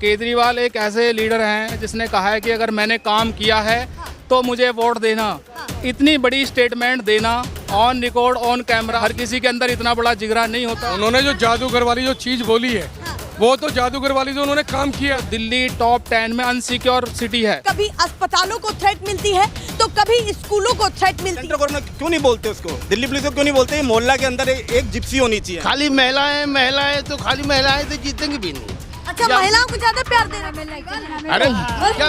केजरीवाल एक ऐसे लीडर हैं जिसने कहा है कि अगर मैंने काम किया है तो मुझे वोट देना। इतनी बड़ी स्टेटमेंट देना ऑन रिकॉर्ड ऑन कैमरा, हर किसी के अंदर इतना बड़ा जिगरा नहीं होता। उन्होंने जो जादूगर वाली जो चीज बोली है वो तो जादूगर वाली जो उन्होंने काम किया। दिल्ली टॉप 10 में अनसिक्योर सिटी है। कभी अस्पतालों को थ्रेट मिलती है तो कभी स्कूलों को थ्रेट मिलती है। सेंट्रल गवर्नमेंट क्यों नहीं बोलते उसको, दिल्ली पुलिस को क्यों नहीं बोलते? मोहल्ला के अंदर एक जिप्सी होनी चाहिए। खाली महिलाएं तो खाली महिलाएं तो जीतेंगी भी नहीं। अच्छा, महिलाओं को ज्यादा प्यार देना मिल रहा है। अरे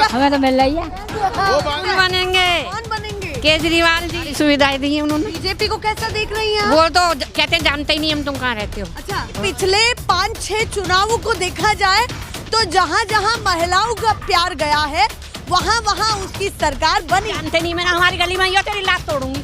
हमें तो मिल रही है। कौन बनेंगे? कौन बनेंगे? केजरीवाल जी सुविधाएं दी हैं उन्होंने। बीजेपी को कैसा देख रही हैं? वो तो कहते हैं जानते ही नहीं हम तुम कहाँ रहते हो। अच्छा, पिछले 5-6 चुनावों को देखा जाए तो जहाँ जहाँ महिलाओं का प्यार गया है वहाँ वहाँ उसकी सरकार बनी। जानते नहीं, मैं हमारी गली में यो तेरी लात तोड़ूंगी।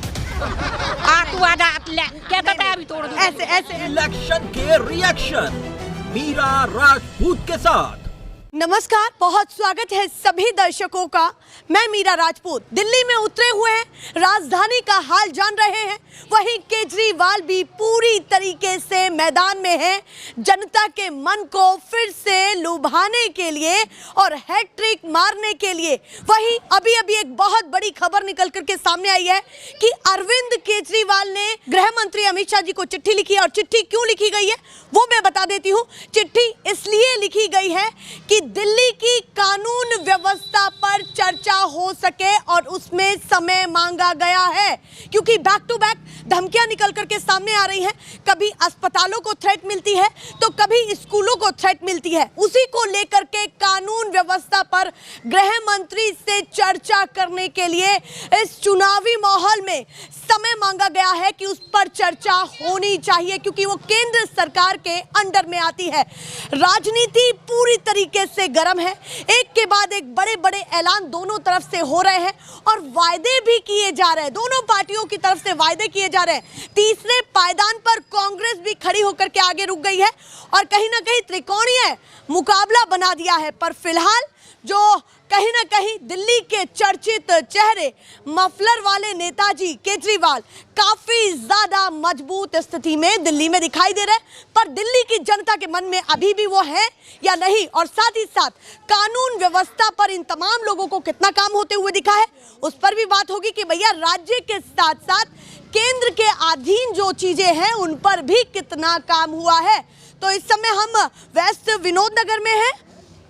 तू आजा कहता था अभी तोड़ दूं। ऐसे इलेक्शन के रिएक्शन मीरा राजपूत के साथ। नमस्कार, बहुत स्वागत है सभी दर्शकों का। मैं मीरा राजपूत दिल्ली में उतरे हुए हैं, राजधानी का हाल जान रहे हैं। वहीं केजरीवाल भी पूरी तरीके से मैदान में है, जनता के मन को फिर से लुभाने के लिए और हैट्रिक मारने के लिए। वहीं अभी एक बहुत बड़ी खबर निकल करके सामने आई है कि अरविंद केजरीवाल ने गृह मंत्री अमित शाह जी को चिट्ठी लिखी है। और चिट्ठी क्यों लिखी गई है वो मैं बता देती हूँ। चिट्ठी इसलिए लिखी गई है कि दिल्ली की कानून व्यवस्था पर चर्चा हो सके और उसमें समय मांगा गया है, क्योंकि बैक टू बैक धमकियां निकल करके सामने आ रही हैं। कभी अस्पतालों को थ्रेट मिलती है तो कभी स्कूलों को थ्रेट मिलती है। उसी को लेकर के कानून व्यवस्था पर गृह मंत्री से चर्चा करने के लिए इस चुनावी माहौल में समय मांगा गया है कि उस पर चर्चा होनी चाहिए, क्योंकि वो केंद्र सरकार के अंडर में आती है। राजनीति पूरी तरीके से गर्म है, एक के बाद एक बड़े बड़े ऐलान दोनों तरफ से हो रहे हैं और वायदे भी किए जा रहे हैं। दोनों पार्टियों की तरफ से वायदे किए जा रहे हैं। तीसरे पायदान पर कांग्रेस भी खड़ी होकर के आगे रुक गई है और कहीं ना कहीं त्रिकोणीय मुकाबला बना दिया है। पर फिलहाल जो कहीं ना कहीं दिल्ली के चर्चित चेहरे मफलर वाले नेताजी केजरीवाल काफी ज्यादा मजबूत स्थिति में दिल्ली में दिखाई दे रहे हैं। पर दिल्ली की जनता के मन में अभी भी वो है या नहीं, और साथ ही साथ कानून व्यवस्था पर इन तमाम लोगों को कितना काम होते हुए दिखा है, उस पर भी बात होगी कि भैया राज्य के साथ साथ केंद्र के अधीन जो चीजें हैं उन पर भी कितना काम हुआ है। तो इस समय हम वेस्ट विनोद नगर में हैं,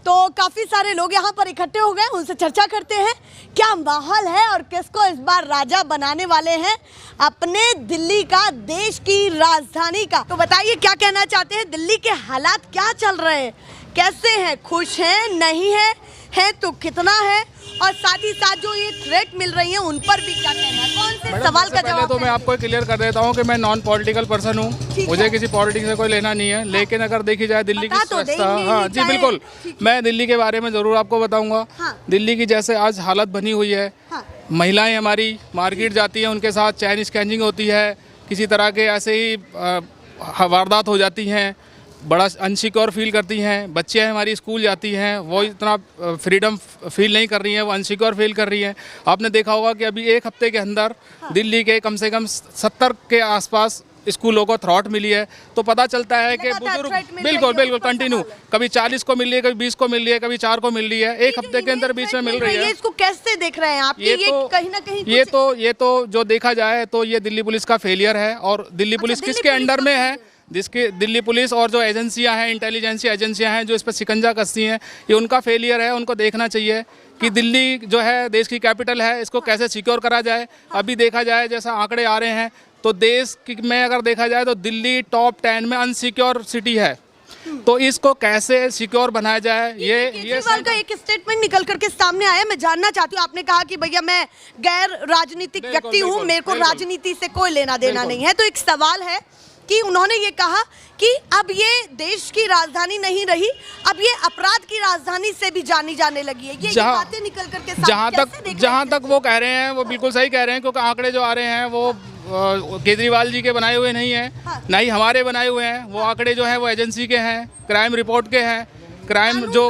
तो काफी सारे लोग यहाँ पर इकट्ठे हो गए, उनसे चर्चा करते हैं क्या माहौल है और किसको इस बार राजा बनाने वाले हैं अपने दिल्ली का, देश की राजधानी का। तो बताइए क्या कहना चाहते हैं, दिल्ली के हालात क्या चल रहे हैं, कैसे हैं, खुश हैं, नहीं है तो कितना है, और साथ ही साथ जो ये थ्रेट मिल रही है उन पर भी क्या कहना है? कौन से सवाल का जवाब? तो मैं आपको क्लियर कर देता हूँ कि मैं नॉन पॉलिटिकल पर्सन हूँ, मुझे किसी पॉलिटिक्स से कोई लेना नहीं है। लेकिन अगर देखी जाए दिल्ली की व्यवस्था, हाँ जी बिल्कुल, मैं दिल्ली के बारे में जरूर आपको बताऊंगा। दिल्ली की जैसे आज हालत बनी हुई है, महिलाएं हमारी मार्केट जाती हैं, उनके साथ चैन स्कैनिंग होती है, किसी तरह के ऐसे ही वारदात हो जाती हैं, बड़ा अनसिक्योर फील करती हैं। बच्चे हमारी स्कूल जाती हैं, वो इतना फ्रीडम फील नहीं कर रही हैं, वो अनसिक्योर फील कर रही हैं। आपने देखा होगा कि अभी एक हफ्ते के अंदर दिल्ली के कम से कम 70 के आसपास स्कूलों को थ्रॉट मिली है। तो पता चलता है कि बुजुर्ग बिल्कुल कंटिन्यू, कभी 40 को मिल रही है, कभी 20 को मिल रही है, कभी 4 को मिल रही है, एक हफ्ते के अंदर बीच में मिल रही है। इसको कैसे देख रहे हैं आप? ये कहीं ना कहीं ये तो जो देखा जाए तो ये दिल्ली पुलिस का फेलियर है। और दिल्ली पुलिस किसके अंडर में है? जिसके दिल्ली पुलिस और जो एजेंसियां हैं, इंटेलिजेंस एजेंसियां हैं जो इस पर शिकंजा कसती हैं, ये उनका फेलियर है। उनको देखना चाहिए कि दिल्ली जो है देश की कैपिटल है, इसको कैसे सिक्योर करा जाए। अभी देखा जाए जैसा आंकड़े आ रहे हैं तो देश में अगर देखा जाए तो दिल्ली टॉप 10 में अनसिक्योर सिटी है, तो इसको कैसे सिक्योर बनाया जाए। ये केजरीवाल का एक स्टेटमेंट निकल करके सामने आया, मैं जानना चाहती हूँ। आपने कहा कि भैया मैं गैर राजनीतिक व्यक्ति हूँ, मेरे को राजनीति से कोई लेना देना नहीं है। तो एक सवाल है कि उन्होंने ये कहा कि अब ये देश की राजधानी नहीं रही, अब ये अपराध की राजधानी से भी जानी जाने लगी है। ये बातें निकल करके जहाँ तक वो कह रहे हैं वो बिल्कुल सही कह रहे हैं, क्योंकि आंकड़े जो आ रहे हैं वो केजरीवाल जी के बनाए हुए नहीं हैं, ना ही हमारे बनाए हुए हैं। वो आंकड़े जो हैं वो एजेंसी के हैं, क्राइम रिपोर्ट के हैं। क्राइम जो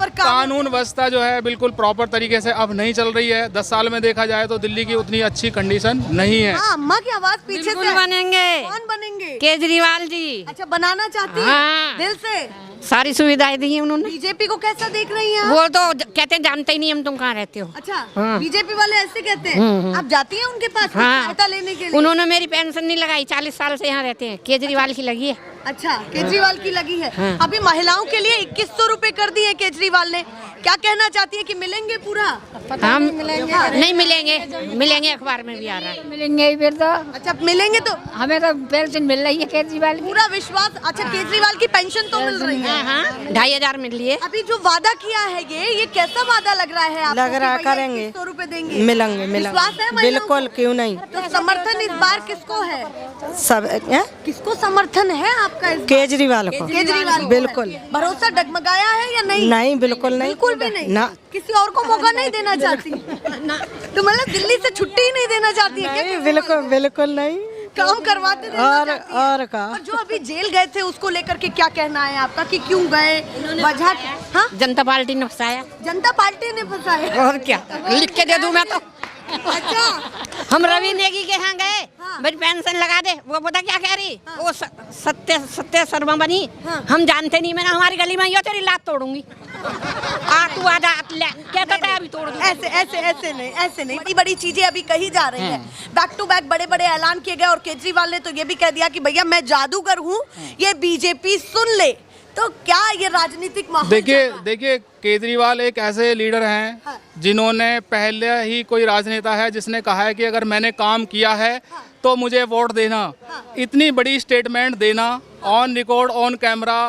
कानून व्यवस्था जो है बिल्कुल प्रॉपर तरीके से अब नहीं चल रही है। 10 साल में देखा जाए तो दिल्ली की उतनी अच्छी कंडीशन नहीं है। अम्मा की आवाज पीछे से बनेंगे। कौन बनेंगे? केजरीवाल जी। अच्छा, बनाना चाहती है हाँ। दिल से? सारी सुविधाएं दी हैं उन्होंने। बीजेपी को कैसा देख रही हैं आप? वो तो कहते हैं जानते ही नहीं हम तुम कहाँ रहते हो। अच्छा, हाँ। बीजेपी वाले ऐसे कहते हैं। आप जाती हैं उनके पास सहायता लेने के लिए? उन्होंने मेरी पेंशन नहीं लगाई, 40 साल से यहाँ रहते हैं। केजरीवाल की लगी है। अच्छा, केजरीवाल की लगी है। हाँ। अभी महिलाओं के लिए 2100 रुपए कर दिए केजरीवाल ने। क्या कहना चाहती है कि मिलेंगे पूरा? हम नहीं मिलेंगे, मिलेंगे अखबार में भी आ रहा है। मिलेंगे ही फिर तो। अच्छा, मिलेंगे तो हमें तो पेंशन मिल रही है केजरीवाल की। पूरा विश्वास। अच्छा, केजरीवाल की पेंशन तो मिल रही है। हाँ, 2500 मिल रही है। अभी जो वादा किया है ये कैसा वादा लग रहा है आपको? लग रहा है कि भैया करेंगे। 2100 रुपए देंगे। मिलेंगे विश्वास है महिलाओं बिल्कुल, क्यों नहीं। तो समर्थन इस बार किसको है? सब किसको समर्थन है आपका इस बार? केजरीवाल को। केजरीवाल को बिल्कुल। है। भरोसा डगमगाया है या नहीं? नहीं, बिल्कुल नहीं। बिल्कुल भी नहीं। ना। किसी और को मौका नहीं देना चाहती? तो मतलब दिल्ली से छुट्टी ही नहीं देना चाहती है क्या? नहीं, बिल्कुल बिल्कुल नहीं। काम करवाते देना चाहती है। और का। और जो अभी जेल गए थे उसको लेकर के क्या कहना है आपका कि क्यों गए? वजह? हाँ, जनता पार्टी ने फंसाया। जनता पार्टी ने फंसाया। और क्या, लिख के दे दूं मैं तो। अच्छा, हम रवि नेगी के यहाँ गए, हाँ। मेरी पेंशन लगा दे। वो पता क्या कह रही? हाँ। वो सत्य शर्मा बनी। हाँ। हम जानते नहीं, मैंने हमारी गली में यो तेरी लात तोड़ूंगी। तू आजा कहता था अभी तोड़ दूं। ऐसे नहीं बड़ी बड़ी चीजें अभी कही जा रही हैं। बैक टू बैक बड़े बड़े ऐलान किए गए और केजरीवाल ने तो ये भी कह दिया कि भैया मैं जादूगर हूँ, ये बीजेपी सुन ले। तो क्या ये राजनीतिक माहौल? देखिए केजरीवाल एक ऐसे लीडर हैं हाँ। जिन्होंने पहले ही कोई राजनेता है जिसने कहा है कि अगर मैंने काम किया है तो मुझे वोट देना। इतनी बड़ी स्टेटमेंट देना, ऑन रिकॉर्ड ऑन कैमरा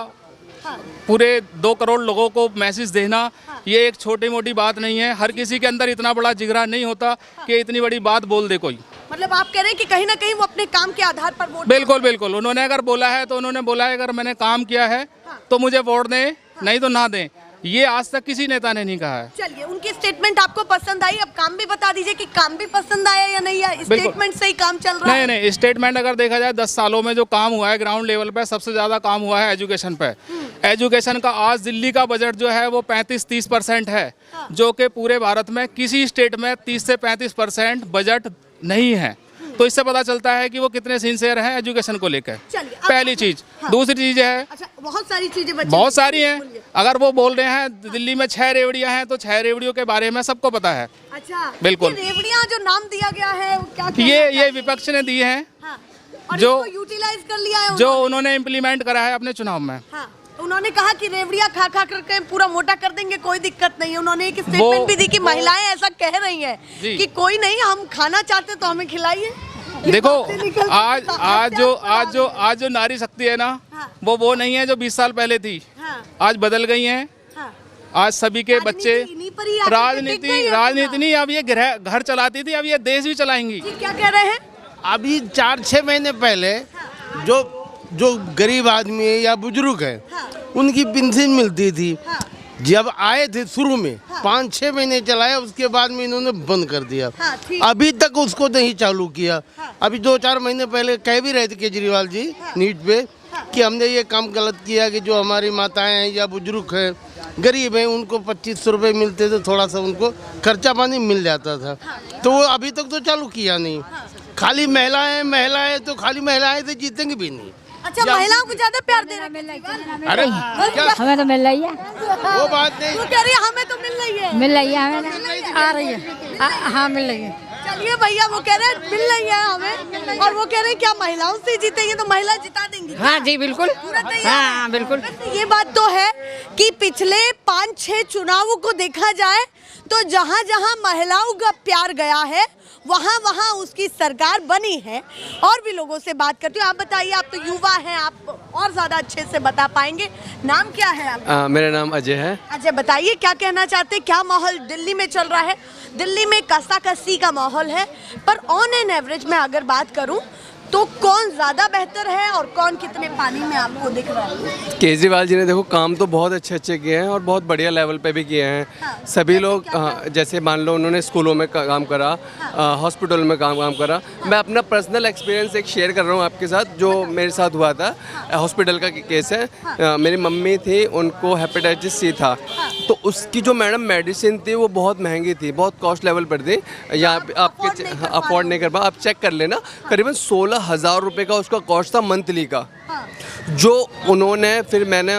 पूरे 2 करोड़ लोगों को मैसेज देना, ये एक छोटी मोटी बात नहीं है। हर किसी के अंदर इतना बड़ा जिगरा नहीं होता कि इतनी बड़ी बात बोल दे कोई। मतलब आप कह रहे हैं कि कहीं ना कहीं वो अपने काम के आधार पर वोट? बिल्कुल। उन्होंने अगर बोला है तो उन्होंने बोला है अगर मैंने काम किया है तो मुझे वोट दें, नहीं तो ना दें। ये आज तक किसी नेता ने नहीं कहा है। चलिए, उनकी स्टेटमेंट आपको पसंद आई। अब काम भी बता दीजिए कि काम भी पसंद आया या नहीं आया? स्टेटमेंट से ही काम चल रहा है? नहीं, स्टेटमेंट अगर देखा जाए 10 सालों में जो काम हुआ है ग्राउंड लेवल पे, सबसे ज्यादा काम हुआ है एजुकेशन पे। एजुकेशन का आज दिल्ली का बजट जो है वो 35-30% है, जो कि पूरे भारत में किसी स्टेट में 30 से 35% बजट नहीं है। तो इससे पता चलता है कि वो कितने सिंसियर हैं एजुकेशन को लेकर। पहली चीज। दूसरी चीज है, अच्छा, बहुत सारी चीजें बहुत सारी हैं। अगर वो बोल रहे हैं दिल्ली में 6 रेवड़ियां हैं तो 6 रेवड़ियों के बारे में सबको पता है। अच्छा, बिल्कुल। ये रेवड़ियां जो नाम दिया गया है वो क्या ये विपक्ष ने दिए हैं। हाँ। और जो इसको यूटिलाइज कर लिया है जो उन्होंने इम्प्लीमेंट करा है अपने चुनाव में। हाँ। उन्होंने कहा कि रेवड़ियां खा करके पूरा मोटा कर देंगे, कोई दिक्कत नहीं है। उन्होंने एक स्टेटमेंट भी दी कि महिलाएं ऐसा कह रही हैं कि कोई नहीं, हम खाना चाहते तो हमें खिलाइए। देखो आज जो नारी शक्ति है ना, वो नहीं है जो 20 साल पहले थी। आज बदल गई हैं। आज सभी के बच्चे राजनीति नहीं, अब ये घर चलाती थी, अब ये देश भी चलाएंगी। क्या कह रहे हैं? अभी 4-6 महीने पहले जो गरीब आदमी है या बुजुर्ग है उनकी पेंशन मिलती थी। जब आए थे शुरू में 5-6 महीने चलाया, उसके बाद में इन्होंने बंद कर दिया। अभी तक उसको नहीं चालू किया। अभी 2-4 महीने पहले कह भी रहे थे केजरीवाल जी नीट पे कि हमने ये काम गलत किया कि जो हमारी माताएं हैं या बुजुर्ग हैं, गरीब हैं, उनको 2500 रुपये मिलते थे, थोड़ा सा उनको खर्चा पानी मिल जाता था। तो वो अभी तक तो चालू किया नहीं। खाली महिलाएं तो खाली महिलाएं तो जीतेंगी भी नहीं। अच्छा, महिलाओं को ज्यादा प्यार दे रहे हैं। अरे हमें तो मिल रही है, वो बात नहीं। वो कह रही है हमें तो मिल रही है। मिल रही है हमें, आ रही है। हाँ, मिल रही है। चलिए भैया, वो कह रहे हैं मिल रही है हमें, और वो कह रहे हैं क्या महिलाओं से जीतेंगे तो महिला जिता देंगी? हाँ जी, बिल्कुल। हाँ, बिल्कुल। ये बात तो है कि पिछले 5-6 चुनावों को देखा जाए तो जहाँ जहाँ महिलाओं का प्यार गया है वहाँ वहाँ उसकी सरकार बनी है। और भी लोगों से बात करती हूँ। आप बताइए, आप तो युवा हैं, आप और ज्यादा अच्छे से बता पाएंगे। नाम क्या है आपका? मेरा नाम अजय है। अजय, बताइए क्या कहना चाहते हैं? क्या माहौल दिल्ली में चल रहा है? दिल्ली में कसाकसी का माहौल है, पर ऑन एन एवरेज में अगर बात करूं तो कौन ज्यादा बेहतर है और कौन कितने पानी में आपको दिख रहा है? केजरीवाल जी ने देखो काम तो बहुत अच्छे किए हैं और बहुत बढ़िया लेवल पे भी किए हैं। हाँ, सभी लोग जैसे मान लो उन्होंने स्कूलों में काम करा, हॉस्पिटल में काम करा। मैं अपना पर्सनल एक्सपीरियंस एक शेयर कर रहा हूँ आपके साथ, जो मेरे साथ हुआ था। हॉस्पिटल का केस है। मेरी मम्मी थी, उनको हेपेटाइटिस सी था, तो उसकी जो मैडम मेडिसिन थी वो बहुत महंगी थी, बहुत कॉस्ट लेवल पर थी। यहाँ पे आपके अफोर्ड नहीं कर पा, आप चेक कर लेना, करीबन 16,000 रुपये का उसका कॉस्ट था मंथली का। जो उन्होंने फिर मैंने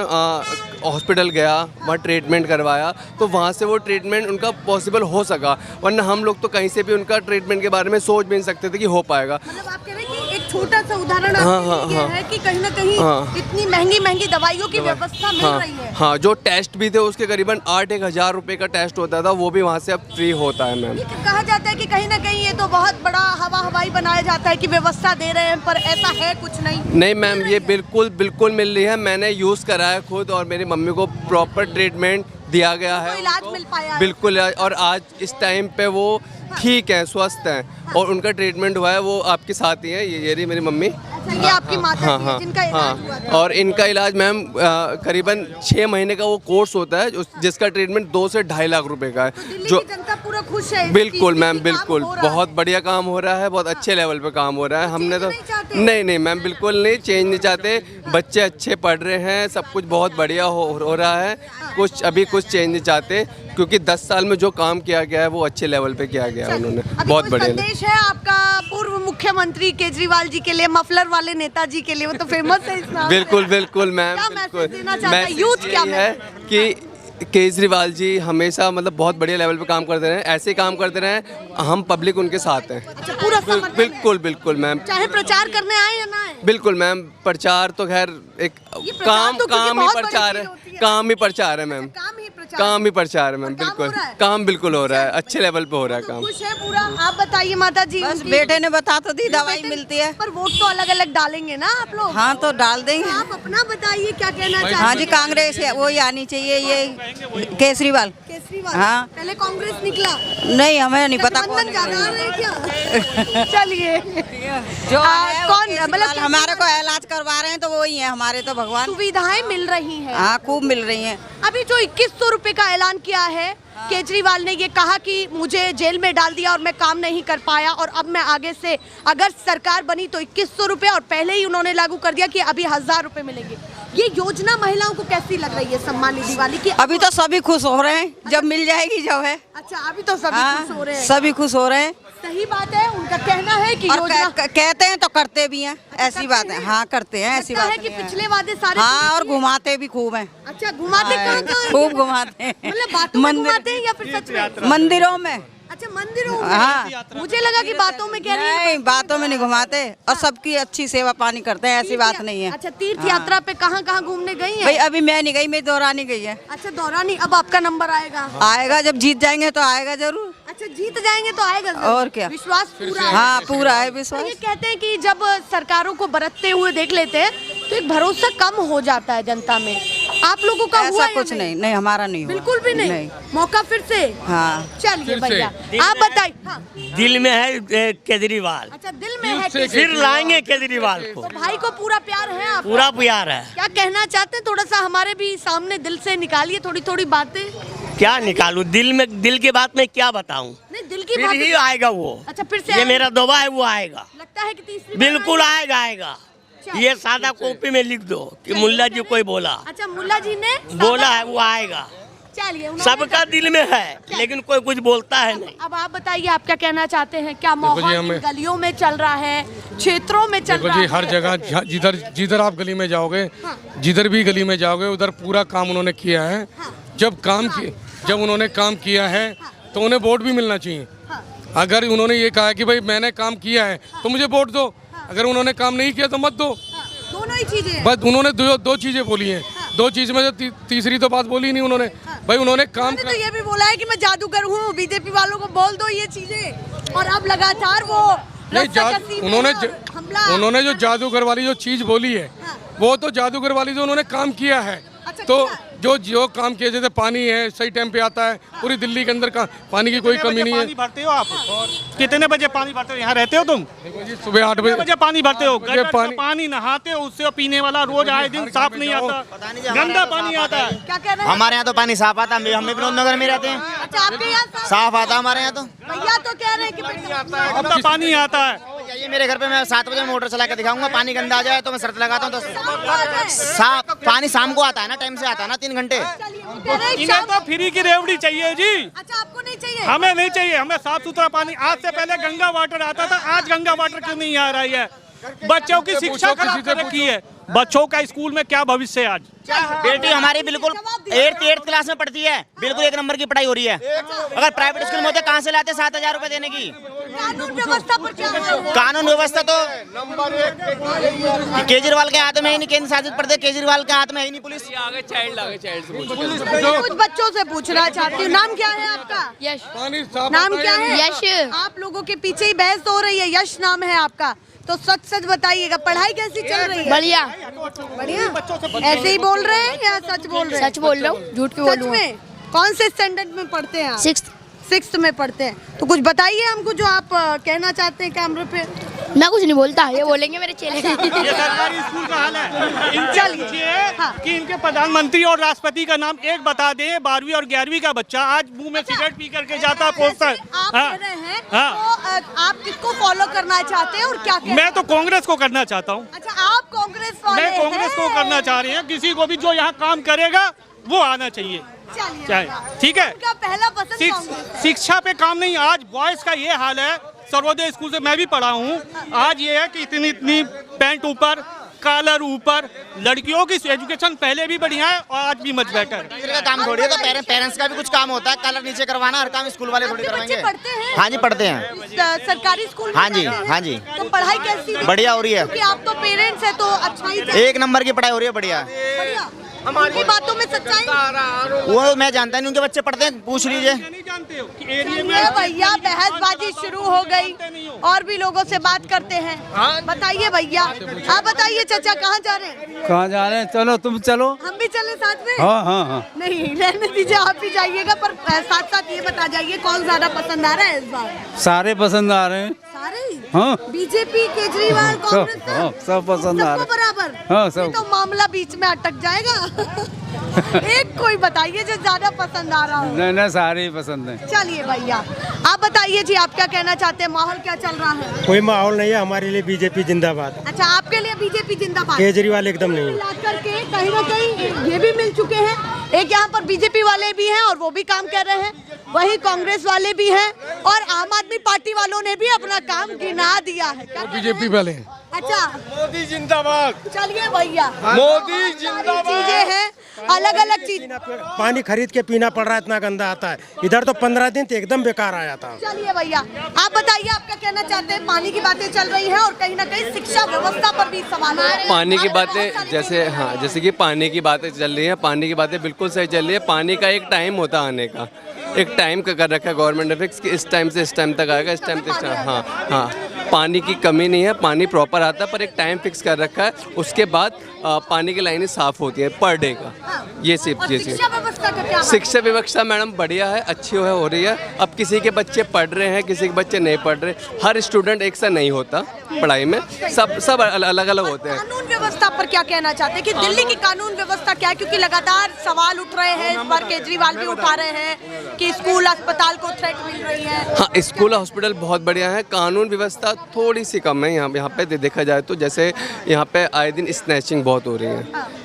हॉस्पिटल गया, वहाँ ट्रीटमेंट करवाया, तो वहाँ से वो ट्रीटमेंट उनका पॉसिबल हो सका, वरना हम लोग तो कहीं से भी उनका ट्रीटमेंट के बारे में सोच भी नहीं सकते थे कि हो पाएगा। मतलब आप कह रहे हैं कि एक छोटा सा उदाहरण आपके लिए है कि कहीं ना कहीं इतनी महंगी दवाइयों की व्यवस्था मिल रही है। हाँ, जो टेस्ट भी थे उसके करीबन 8-1 हज़ार रुपये का टेस्ट होता था, वो भी वहाँ से अब फ्री होता है मैम। कहा जाता है कि कहीं ना कहीं ये तो बहुत बड़ा हवाई बनाया जाता है कि व्यवस्था दे रहे हैं, पर ऐसा है कुछ नहीं। नहीं मैम, ये बिल्कुल मिल रही है। मैंने यूज़ करा है खुद, और मेरी मम्मी को प्रॉपर ट्रीटमेंट दिया गया है, इलाज मिल पाया है। बिल्कुल। और आज इस टाइम पे वो ठीक है, स्वस्थ हैं, और उनका ट्रीटमेंट हुआ है। वो आपके साथ ही है, ये रही मेरी मम्मी। अच्छा, ये आपकी माता जी हैं, जिनका इलाज हुआ था। और इनका इलाज मैम करीबन 6 महीने का वो कोर्स होता है, जिसका ट्रीटमेंट 2 से 2.5 लाख रुपए का है। तो दिल्ली जो की जनता पूरा खुश है। बिल्कुल मैम, बिल्कुल बहुत बढ़िया काम हो रहा है, बहुत अच्छे लेवल पे काम हो रहा है। हमने तो नहीं मैम, बिल्कुल नहीं, चेंज नहीं चाहते। बच्चे अच्छे पढ़ रहे हैं, सब कुछ बहुत बढ़िया हो रहा है। कुछ चेंज नहीं चाहते, क्योंकि 10 साल में जो काम किया गया है वो अच्छे लेवल पे किया गया है उन्होंने, बहुत बढ़िया। संदेश है आपका पूर्व मुख्यमंत्री केजरीवाल जी के लिए, मफलर वाले नेताजी के लिए, वो तो फेमस है इस नाम से। बिल्कुल मैम, मैसेज यूथ क्या है कि केजरीवाल जी हमेशा मतलब बहुत बढ़िया लेवल पे काम करते रहे, ऐसे काम करते रहे, हम पब्लिक उनके साथ हैं। अच्छा, पूरा बिल्कुल मैम, चाहे प्रचार करने आए या ना आए। बिल्कुल मैम, प्रचार तो खैर एक काम ही प्रचार है, काम ही प्रचार है मैम, काम ही प्रचार है मैम। बिल्कुल काम बिल्कुल हो रहा है, अच्छे लेवल पे हो रहा है काम। खुश है पूरा। आप बताइए माता जी। बस बेटे ने बता तो दी, दवाई मिलती है। पर वोट तो अलग अलग डालेंगे ना आप लोग। हाँ, तो डाल देंगे। आप अपना बताइए क्या कहना चाहते हैं। हाँ जी, कांग्रेस है, वही आनी चाहिए, ये केजरीवाल। हाँ, पहले कांग्रेस निकला, नहीं हमें नहीं पता कौन गठबंधन ज्यादा आ रहे हैं क्या। चलिए, जो है कौन मतलब हमारे को इलाज करवा रहे हैं तो वही है हमारे, तो भगवान। सुविधाएं मिल रही हैं। हाँ, खूब मिल रही हैं। अभी जो 2100 रुपए का ऐलान किया है केजरीवाल ने, ये कहा कि मुझे जेल में डाल दिया और मैं काम नहीं कर पाया, और अब मैं आगे से अगर सरकार बनी तो 2100 रुपए, और पहले ही उन्होंने लागू कर दिया कि अभी 1000 रुपए मिलेंगे। ये योजना महिलाओं को कैसी लग रही है, सम्मान निधि वाली की? अभी तो सभी खुश हो रहे हैं, जब मिल जाएगी जब है। अच्छा, अभी तो सभी खुश हो रहे हैं। सभी खुश हो रहे हैं। सही बात है, उनका कहना है कि योजना कहते हैं तो करते भी हैं, ऐसी बात है। हाँ, करते हैं, ऐसी बात है कि पिछले वादे सारे। हाँ, और घुमाते भी खूब हैं। अच्छा, घुमाते कहाँ? खूब घुमाते हैं, मतलब बातों में घुमाते हैं या फिर सच में? मंदिरों में। अच्छा, मंदिरों में। हाँ, मुझे लगा कि बातों में कह रही हैं। नहीं, बातों में नहीं घुमाते, और सबकी अच्छी सेवा पानी करते हैं, ऐसी बात नहीं है। अच्छा, तीर्थ यात्रा पे कहाँ घूमने गई हैं? भाई अभी मैं नहीं गई, मेरी दौरानी गई है। अच्छा, दौरानी। अब आपका नंबर आएगा? आएगा, जब जीत जाएंगे तो आएगा जरूर। अच्छा, जीत जाएंगे तो आएगा जरूर। और क्या, विश्वास पूरा है? हाँ, पूरा है विश्वास। ये कहते हैं कि जब सरकारों को बरतते हुए देख लेते हैं तो एक भरोसा कम हो जाता है जनता में। आप लोगों का हुआ ऐसा कुछ नहीं, हमारा नहीं हुआ। बिल्कुल भी नहीं। मौका फिर से। हाँ, चलिए भैया, आप बताइए। हाँ। दिल में है केजरीवाल। अच्छा, दिल में है, फिर लाएंगे केजरीवाल को। तो भाई को पूरा प्यार है आपका? पूरा प्यार है। क्या कहना चाहते हैं, थोड़ा सा हमारे भी सामने दिल से निकालिए थोड़ी बातें। क्या निकालूं, दिल की बात में क्या बताऊं? नहीं, दिल की फिर बात ही आएगा वो। अच्छा, फिर से ये मेरा दुआ है, वो आएगा। लगता है कि तीसरी बिल्कुल आएगा। ये सादा कॉपी में लिख दो कि मुल्ला जी कोई बोला। अच्छा, मुल्ला जी ने बोला है, वो आएगा। चलिए, सबका दिल में है, लेकिन कोई कुछ बोलता है नहीं। अब आप बताइए, आप क्या कहना चाहते हैं? क्या माहौल इन गलियों में चल रहा है, क्षेत्रों में चल रहा है? हर जगह जिधर आप गली में जाओगे, जिधर भी गली में जाओगे, उधर पूरा काम उन्होंने किया है। जब उन्होंने काम किया है तो उन्हें वोट भी मिलना चाहिए। अगर उन्होंने ये कहा कि भाई मैंने काम किया है तो मुझे वोट दो, अगर उन्होंने काम नहीं किया तो मत दो। दोनों ही चीजें। बस उन्होंने दो चीजें बोली हैं। दो चीज में से तीसरी तो बात बोली नहीं उन्होंने। भाई उन्होंने काम तो ये भी बोला है कि मैं जादूगर हूँ, बीजेपी वालों को बोल दो ये चीजें, और अब लगातार वो उन्होंने जो जादूगर वाली जो चीज बोली है, वो तो जादूगर वाली जो उन्होंने काम किया है। तो जो काम किए, जैसे पानी है सही टाइम पे आता है, पूरी दिल्ली के अंदर का पानी की कोई कमी नहीं है। पानी भरते हो आप? कितने बजे पानी भरते हो? यहाँ रहते हो तुम? सुबह 8 बजे पानी भरते हो? पानी नहाते हो उससे, पीने वाला रोज आए दिन साफ नहीं आता, गंदा पानी आता है। क्या कह रहे हैं? हमारे यहाँ तो पानी साफ आता है, हम विनोद नगर में रहते हैं। अच्छा, आपके यहाँ साफ आता है हमारे यहाँ तो। भैया तो कह रहे हैं कि गंदा पानी आता है। जाइए मेरे घर पे, मैं 7 बजे मोटर चला के दिखाऊंगा, पानी गंदा आ जाए तो मैं शर्त लगाता हूँ। तो साफ पानी शाम को आता है ना, टाइम से आता है ना, 3 घंटे। इन्हें तो फ्री की रेवड़ी चाहिए जी। अच्छा, आपको नहीं चाहिए? हमें नहीं चाहिए, हमें साफ सुथरा पानी। आज से पहले गंगा वाटर आता था, आज गंगा वाटर क्यों नहीं आ रही है? बच्चों की शिक्षा खराब कर रखी है। बच्चों का स्कूल में क्या भविष्य है आज? बेटी हमारी बिल्कुल 8th क्लास में पढ़ती है, बिल्कुल 1 नंबर की पढ़ाई हो रही है। अगर प्राइवेट स्कूल में होते कहाँ से लाते 7,000 रुपए देने की? कानून व्यवस्था पर क्या है? कानून व्यवस्था तो केजरीवाल के हाथ में ही नहीं, केंद्र शासित प्रदेश केजरीवाल के हाथ में ही नहीं। पुलिस चाइल्ड कुछ बच्चों से पूछना चाहती हूँ, नाम क्या है आपका? यश। नाम क्या है? यश। आप लोगों के पीछे ही बहस हो रही है, यश नाम है आपका, तो सच सच बताइएगा, पढ़ाई कैसी चल रही है? बढ़िया। बढ़िया। ऐसे ही बोल रहे हैं या सच बोल रहे हैं? सच बोल रहा हूँ, झूठ क्यों सच बोलूँ? में? कौन से स्टैंडर्ड में पढ़ते हैं आप? 6th में पढ़ते हैं, तो कुछ बताइए हमको जो आप कहना चाहते हैं कैमरे पे। मैं कुछ नहीं बोलता, ये बोलेंगे मेरे चेले। ये सरकारी स्कूल का हाल है। इनसे चलिए। पूछिए कि इनके प्रधानमंत्री और राष्ट्रपति का नाम एक बता दें। 12वीं और 11वीं का बच्चा आज मुंह में सिगरेट पी करके जाता है पोस्टर। आप कह रहे हैं तो आप किसको फॉलो करना चाहते हैं और क्या कह रहे हैं? मैं तो कांग्रेस को करना चाहता हूँ। अच्छा, आप कांग्रेस वाले मैं कांग्रेस को करना चाह रही हूँ। किसी को भी जो यहाँ काम करेगा वो आना चाहिए। चलिए, ठीक है। उनका पहला पसंद कांग्रेस है। शिक्षा पे काम नहीं। आज बॉयज का ये हाल है, सर्वोदय स्कूल से मैं भी पढ़ा हूँ। आज ये है कि इतनी पैंट ऊपर, कॉलर ऊपर। लड़कियों की एजुकेशन पहले भी बढ़िया है और आज भी मच बेटर। का काम थोड़ी है, तो पेरेंट्स का भी कुछ काम होता है। कलर नीचे करवाना, हर काम स्कूल वाले थोड़ी करवाएंगे। पढ़ते हैं? हाँ जी, पढ़ते हैं। सरकारी स्कूल में हाँ जी, पढ़ते हैं? हाँ जी। तो पढ़ाई कैसी है? बढ़िया हो रही है। क्योंकि आप तो पेरेंट्स हैं तो अच्छा ही चाहिए। 1 नंबर की पढ़ाई हो रही है, बढ़िया। बढ़िया। हमारी बातों में सच्चाई। वो मैं जानता नहीं, उनके बच्चे पढ़ते हैं, पूछ लीजिए। नहीं जानते हो कि एरिया ये में भैया बहसबाजी शुरू हो गई और भी लोगों से बात करते हैं। बताइए भैया, आप बताइए चाचा, कहाँ जा रहे हैं? कहाँ जा रहे हैं? चलो तुम चलो। हम भी चले साथ में? हाँ हाँ हाँ। नहीं, रहने दीजिए, आप भी जाइएगा, पर साथ साथ ये बता जाइए कौन ज्यादा पसंद आ रहा है इस बार? सारे पसंद आ रहे हैं। सारे ही? हाँ। बीजेपी, केजरीवाल, कांग्रेस, सब पसंद आ रहे सबको बराबर? हाँ, सब। ये तो मामला बीच में अटक जाएगा। एक कोई बताइए जो ज्यादा पसंद आ रहा हो। नहीं, सारे ही पसंद है। चलिए भैया, आप बताइए जी, आप क्या कहना चाहते हैं? माहौल क्या चल रहा है? कोई माहौल नहीं है हमारे लिए। बीजेपी जिंदाबाद। अच्छा, आपके लिए बीजेपी जिंदाबाद, केजरीवाल एकदम नहीं। मिला करके कहीं ना कहीं ये भी मिल चुके हैं। एक यहाँ पर बीजेपी वाले भी हैं और वो भी काम कर रहे हैं, वही कांग्रेस वाले भी हैं और आम आदमी पार्टी वालों ने भी अपना काम गिना दिया है। क्या बीजेपी वाले हैं। अच्छा, मोदी जिंदाबाद। चलिए भैया, मोदी जिंदाबाद। चीजें हैं, अलग अलग चीज। पानी खरीद के पीना पड़ रहा है, इतना गंदा आता है। इधर तो 15 दिन तो एकदम बेकार आया था। चलिए भैया, आप बताइए, आप क्या कहना चाहते हैं? पानी की बातें चल रही हैं और कहीं ना कहीं शिक्षा व्यवस्था पर भी सवाल है। पानी की बातें जैसे कि पानी की बातें चल रही है। पानी की बातें बिल्कुल सही चल रही है। पानी का एक टाइम होता है आने का, एक टाइम का कर रखा है गवर्नमेंट ने फिक्स कि इस टाइम से इस टाइम तक आएगा, इस टाइम से इस टाइम। हाँ, पानी की कमी नहीं है, पानी प्रॉपर आता है, पर एक टाइम फिक्स कर रखा है। उसके बाद पानी की लाइनें साफ होती है पर डे का। ये सिर्फ चीज़ है। शिक्षा व्यवस्था मैडम बढ़िया है, अच्छी हो रही है। अब किसी के बच्चे पढ़ रहे हैं, किसी के बच्चे नहीं पढ़ रहे। हर स्टूडेंट एक सा नहीं होता पढ़ाई में, सब अलग अलग होते हैं। कानून व्यवस्था पर क्या कहना चाहते हैं कि दिल्ली की कानून व्यवस्था क्या है? क्योंकि लगातार सवाल उठ रहे हैं, इस बार केजरीवाल भी उठा रहे हैं कि स्कूल अस्पताल को थ्रेट मिल रही है। हाँ, स्कूल हॉस्पिटल बहुत बढ़िया है। कानून व्यवस्था थोड़ी सी कम है यहाँ पे देखा जाए तो। जैसे यहाँ पे आए दिन स्नैचिंग बहुत हो रही है।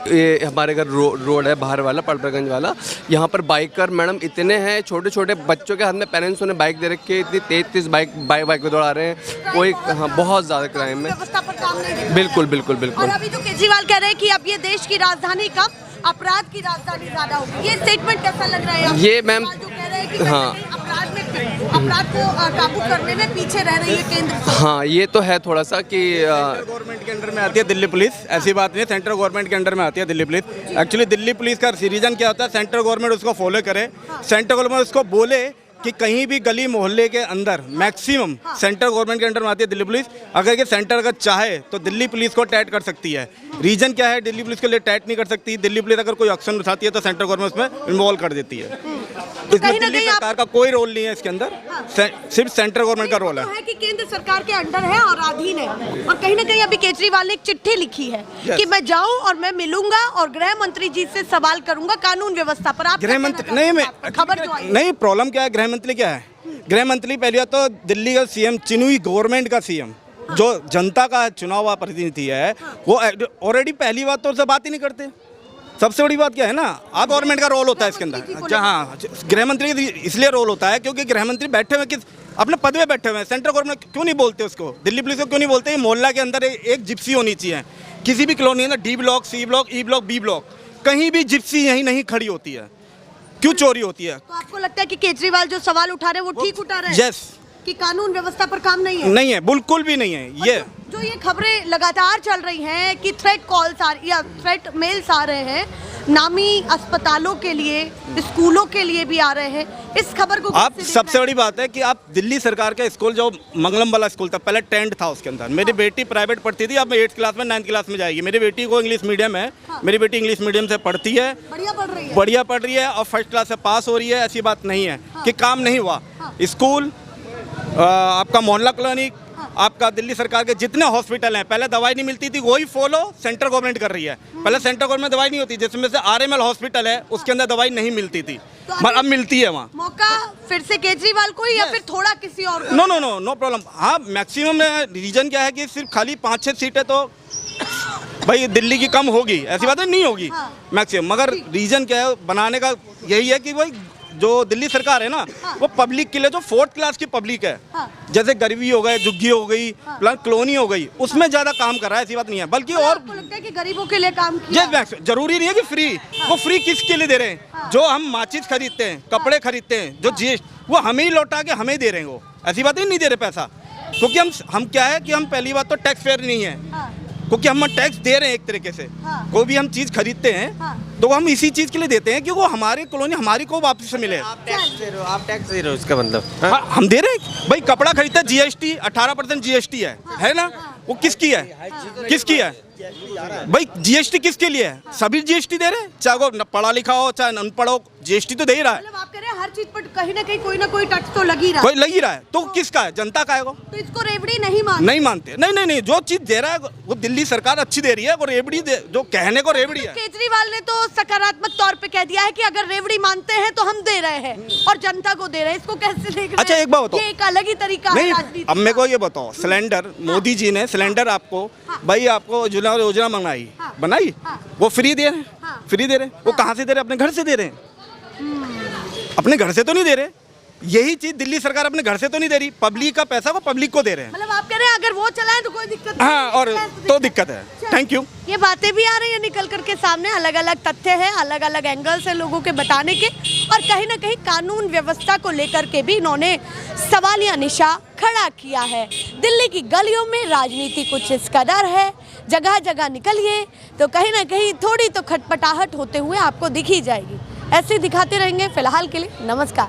ये हमारे घर रोड है बाहर वाला, पड़पड़गंज वाला। यहाँ पर बाइकर मैडम इतने हैं, छोटे छोटे बच्चों के हाथ में पेरेंट्सों ने बाइक दे रखी है, इतनी तेज बाइक को दौड़ा रहे हैं। कोई हाँ, बहुत ज़्यादा क्राइम है। व्यवस्था पर काम नहीं। बिल्कुल। और अभी जो केजरीवाल कह रहे हैं कि अब ये देश की राजधानी कम, अपराध की राजधानी ज्यादा होगी, ये स्टेटमेंट कैसा लग रहा है? ये मैम, जो कह रहे हैं कि हाँ, अपराध को काबू करने में पीछे रह रही है केंद्र। हाँ, ये तो है थोड़ा सा कि गवर्नमेंट के अंडर में आती है दिल्ली पुलिस, ऐसी बात नहीं है। सेंट्रल गवर्नमेंट के अंडर में आती है Delhi police. Actually Delhi police का रीजन क्या होता है? सेंट्रल गवर्नमेंट उसको फॉलो करे, सेंट्रल गवर्नमेंट उसको बोले कि कहीं भी गली मोहल्ले के अंदर मैक्सिमम सेंट्रल गवर्नमेंट के अंडर में आती है दिल्ली पुलिस। अगर ये सेंटर अगर चाहे तो दिल्ली पुलिस को टैट कर सकती है। रीजन क्या है? दिल्ली पुलिस के लिए टैट नहीं कर सकती। दिल्ली पुलिस अगर कोई एक्शन उठाती है तो सेंट्रल गवर्नमेंट उसमें इन्वॉल्व कर देती है। इसमें दिल्ली सरकार का कोई रोल नहीं है इसके अंदर, सिर्फ सेंट्रल गवर्नमेंट का रोल है कि केंद्र सरकार के अंडर है और अधीन है। और कहीं ना कहीं अभी केजरीवाल ने एक चिट्ठी लिखी है कि मैं जाऊं और मैं मिलूंगा और गृह मंत्री जी से सवाल करूंगा कानून व्यवस्था पर। आप गृह मंत्री नहीं, प्रॉब्लम क्या है? गृह मंत्री क्या है? गृह मंत्री पहले तो दिल्ली का सीएम, चुनी गवर्नमेंट का सीएम, जो जनता का चुना हुआ प्रतिनिधि है, वो ऑलरेडी पहली बात तो उससे बात ही नहीं करते। सबसे बड़ी बात क्या है ना, आप गवर्नमेंट का रोल होता है इसके अंदर। हाँ, गृह मंत्री इसलिए रोल होता है क्योंकि गृह मंत्री बैठे हुए अपने पद में बैठे हुए हैं। सेंट्रल गवर्नमेंट क्यों नहीं बोलते उसको? दिल्ली पुलिस को क्यों नहीं बोलते? मोहल्ला के अंदर एक जिप्सी होनी चाहिए किसी भी कॉलोनी है ना, D block, C block, E block, B block, कहीं भी जिप्सी यहीं नहीं खड़ी होती है। क्यों चोरी होती है? तो आपको लगता है कि केजरीवाल जो सवाल उठा रहे हैं वो ठीक उठा रहे हैं? यस। कि कानून व्यवस्था पर काम नहीं है? नहीं है, बिल्कुल भी नहीं है। ये जो ये खबरें लगातार चल रही हैं कि थ्रेट कॉल्स या थ्रेट मेल्स आ रहे हैं, नामी अस्पतालों के लिए, स्कूलों के लिए भी आ रहे हैं, इस खबर को आप सबसे बड़ी बात है कि आप दिल्ली सरकार के स्कूल, जो मंगलम वाला स्कूल था, पहले टेंट था उसके अंदर, मेरी बेटी प्राइवेट पढ़ती थी, अब 8th क्लास में 9th क्लास में जाएगी। मेरी बेटी को इंग्लिश मीडियम है, मेरी बेटी इंग्लिश मीडियम से पढ़ती है, बढ़िया पढ़ रही है और फर्स्ट क्लास से पास हो रही है। ऐसी बात नहीं है कि काम नहीं हुआ। स्कूल, आपका मोहल्ला कॉलोनी, आपका दिल्ली सरकार के जितने हॉस्पिटल हैं, पहले दवाई नहीं मिलती थी, वही फॉलो सेंट्रल गवर्नमेंट कर रही है। पहले सेंट्रल गवर्नमेंट दवाई नहीं होती, जिसमें से RML हॉस्पिटल है, उसके अंदर दवाई नहीं मिलती थी, मगर अब मिलती है वहाँ। मौका फिर से केजरीवाल को या फिर थोड़ा किसी और को? No problem. हाँ, मैक्सिमम रीजन क्या है कि सिर्फ खाली 5-6 सीटें तो भाई दिल्ली की कम होगी, ऐसी बात नहीं होगी मैक्सिमम, मगर रीजन क्या है बनाने का, यही है कि भाई जो दिल्ली सरकार है ना, वो पब्लिक के लिए, जो 4th क्लास की पब्लिक है, जैसे गरीबी हो गए, झुग्गी हो गई, प्लस कॉलोनी हो गई, उसमें ज्यादा काम कर रहा है, ऐसी बात नहीं है। बल्कि और लगता है कि गरीबों के लिए काम किया? जरूरी नहीं है कि फ्री, वो फ्री किसके लिए दे रहे हैं? जो हम माचिस खरीदते हैं, कपड़े खरीदते हैं, जो GST, वो हमें ही लौटा के हमें दे रहे हैं, वो ऐसी बात नहीं दे रहे पैसा। क्योंकि हम क्या है कि हम पहली बात तो टैक्स पेयर नहीं है, क्योंकि हम टैक्स दे रहे हैं एक तरीके से। कोई भी हम चीज खरीदते हैं तो हम इसी चीज के लिए देते हैं कि वो हमारी कॉलोनी, हमारी को वापस से मिले। आप टैक्स दे रहे हो इसका मतलब? हाँ, हम दे रहे हैं भाई। कपड़ा खरीदते हैं, GST 18% GST है ना? वो किसकी है? किसकी है भाई? GST किसके लिए है? सभी GST दे रहे हैं, चाहे वो पढ़ा लिखा हो चाहे अनपढ़ हो, GST तो दे ही रहा है। मतलब आप कह रहे हैं हर चीज पर कहीं ना कहीं कोई ना कोई टैक्स तो लग ही रहा है। कोई लग ही रहा है, तो किसका है? जनता का है वो। तो इसको रेवड़ी नहीं मानते? नहीं, जो चीज दे रहा है वो दिल्ली सरकार अच्छी दे रही है, वो रेवड़ी जो कहने को रेवड़ी है। केजरीवाल ने तो सकारात्मक तौर पे कह दिया है कि अगर रेवड़ी मानते हैं तो हम दे रहे हैं और जनता को दे रहे हैं। इसको कैसे देख रहे हैं? अच्छा, एक बात बताओ, ये एक अलग ही तरीका है राजनीति अब मेरे को ये बताओ, सिलेंडर मोदी जी ने सिलेंडर आपको भाई आपको योजना बनाई, वो फ्री दे रहे हैं, फ्री दे रहे हैं। वो कहाँ से दे रहे हैं? अपने घर से दे रहे हैं, अपने घर से तो नहीं दे रहे। यही चीज दिल्ली सरकार अपने घर से तो नहीं दे रही, पब्लिक का पैसा वो पब्लिक को दे रहे हैं। मतलब आप कह रहे हैं अगर वो चलाएं तो कोई दिक्कत नहीं? हाँ, और तो दिक्कत है। Thank you. ये बातें भी आ रही है निकल करके सामने, अलग अलग तथ्य हैं, अलग अलग एंगल्स हैं लोगों के बताने के, और कहीं ना कहीं कानून व्यवस्था को लेकर के भी इन्होंने सवालिया निशा खड़ा किया है। दिल्ली की गलियों में राजनीति कुछ इस कदर है, जगह जगह निकलिए तो कहीं ना कहीं थोड़ी तो खटपटाहट होते हुए आपको दिख ही जाएगी। ऐसे दिखाते रहेंगे। फिलहाल के लिए नमस्कार।